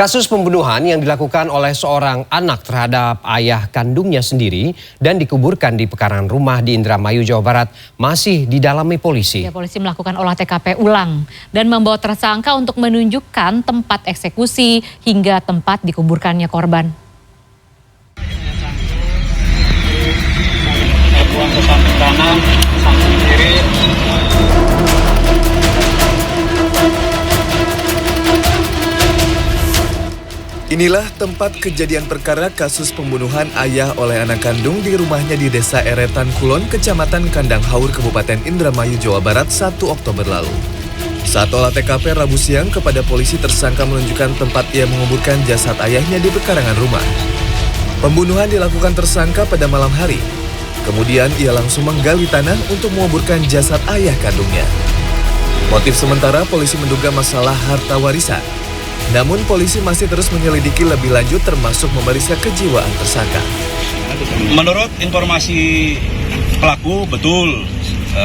Kasus pembunuhan yang dilakukan oleh seorang anak terhadap ayah kandungnya sendiri dan dikuburkan di pekarangan rumah di Indramayu, Jawa Barat masih didalami polisi. Ya, polisi melakukan olah TKP ulang dan membawa tersangka untuk menunjukkan tempat eksekusi hingga tempat dikuburkannya korban. Kanan, samping kiri. Inilah tempat kejadian perkara kasus pembunuhan ayah oleh anak kandung di rumahnya di Desa Eretan Kulon, Kecamatan Kandang Haur, Kabupaten Indramayu, Jawa Barat 1 Oktober lalu. Saat olah TKP Rabu siang, kepada polisi tersangka menunjukkan tempat ia menguburkan jasad ayahnya di pekarangan rumah. Pembunuhan dilakukan tersangka pada malam hari. Kemudian ia langsung menggali tanah untuk menguburkan jasad ayah kandungnya. Motif sementara polisi menduga masalah harta warisan. Namun polisi masih terus menyelidiki lebih lanjut termasuk memeriksa kejiwaan tersangka. Menurut informasi pelaku, betul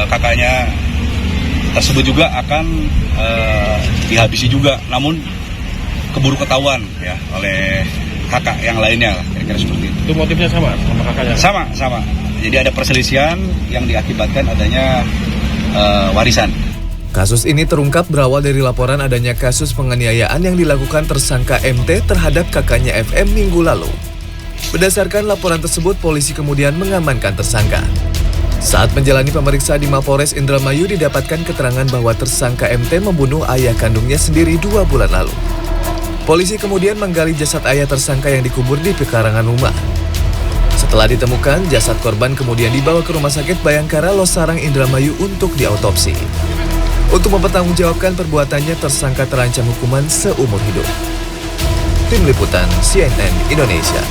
kakaknya tersebut juga akan dihabisi juga, namun keburu ketahuan ya oleh kakak yang lainnya, kira-kira seperti itu. Itu motifnya sama kakaknya? Sama. Jadi ada perselisihan yang diakibatkan adanya warisan. Kasus ini terungkap berawal dari laporan adanya kasus penganiayaan yang dilakukan tersangka MT terhadap kakaknya FM minggu lalu. Berdasarkan laporan tersebut, polisi kemudian mengamankan tersangka. Saat menjalani pemeriksaan di Mapolres Indramayu, didapatkan keterangan bahwa tersangka MT membunuh ayah kandungnya sendiri 2 bulan lalu. Polisi kemudian menggali jasad ayah tersangka yang dikubur di pekarangan rumah. Setelah ditemukan, jasad korban kemudian dibawa ke Rumah Sakit Bayangkara Losarang Indramayu untuk diautopsi. Untuk mempertanggungjawabkan perbuatannya, tersangka terancam hukuman seumur hidup. Tim Liputan CNN Indonesia.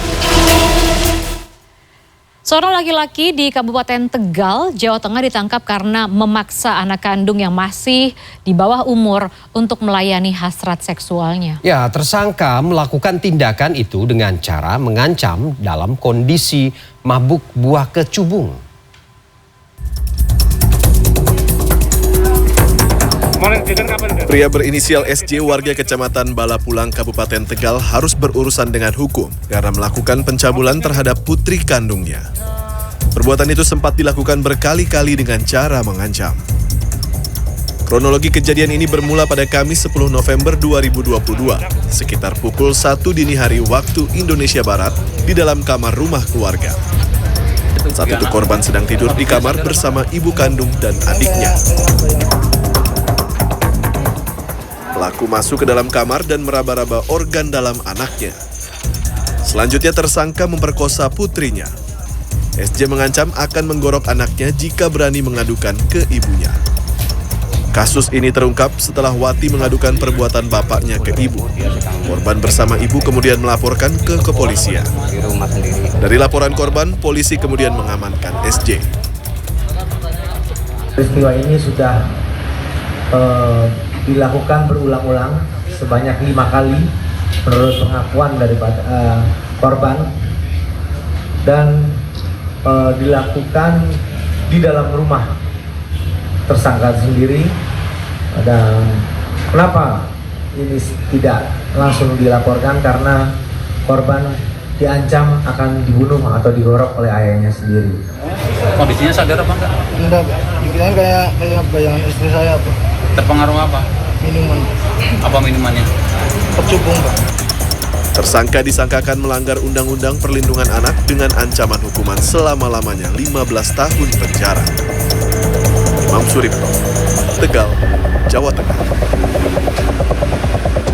Seorang laki-laki di Kabupaten Tegal, Jawa Tengah ditangkap karena memaksa anak kandung yang masih di bawah umur untuk melayani hasrat seksualnya. Ya, tersangka melakukan tindakan itu dengan cara mengancam dalam kondisi mabuk buah kecubung. Pria berinisial SJ warga Kecamatan Balapulang, Kabupaten Tegal harus berurusan dengan hukum karena melakukan pencabulan terhadap putri kandungnya. Perbuatan itu sempat dilakukan berkali-kali dengan cara mengancam. Kronologi kejadian ini bermula pada Kamis 10 November 2022, sekitar pukul 1 dini hari waktu Indonesia Barat di dalam kamar rumah keluarga. Saat itu korban sedang tidur di kamar bersama ibu kandung dan adiknya. Pelaku masuk ke dalam kamar dan meraba-raba organ dalam anaknya. Selanjutnya tersangka memperkosa putrinya. SJ mengancam akan menggorok anaknya jika berani mengadukan ke ibunya. Kasus ini terungkap setelah Wati mengadukan perbuatan bapaknya ke ibu. Korban bersama ibu kemudian melaporkan ke kepolisian. Dari laporan korban, polisi kemudian mengamankan SJ. Peristiwa ini sudah dilakukan berulang-ulang sebanyak 5 kali menurut pengakuan daripada korban, dan dilakukan di dalam rumah tersangka sendiri. Dan kenapa ini tidak langsung dilaporkan? Karena korban diancam akan dibunuh atau digorok oleh ayahnya sendiri. Kondisinya sadar apa enggak? Enggak, dikirain kayak bayangan istri saya, Pak. Terpengaruh apa? Minuman. Apa minumannya? Kecubung, Pak. Tersangka disangkakan melanggar Undang-Undang Perlindungan Anak dengan ancaman hukuman selama-lamanya 15 tahun penjara. Imam Suripto, Tegal, Jawa Tengah.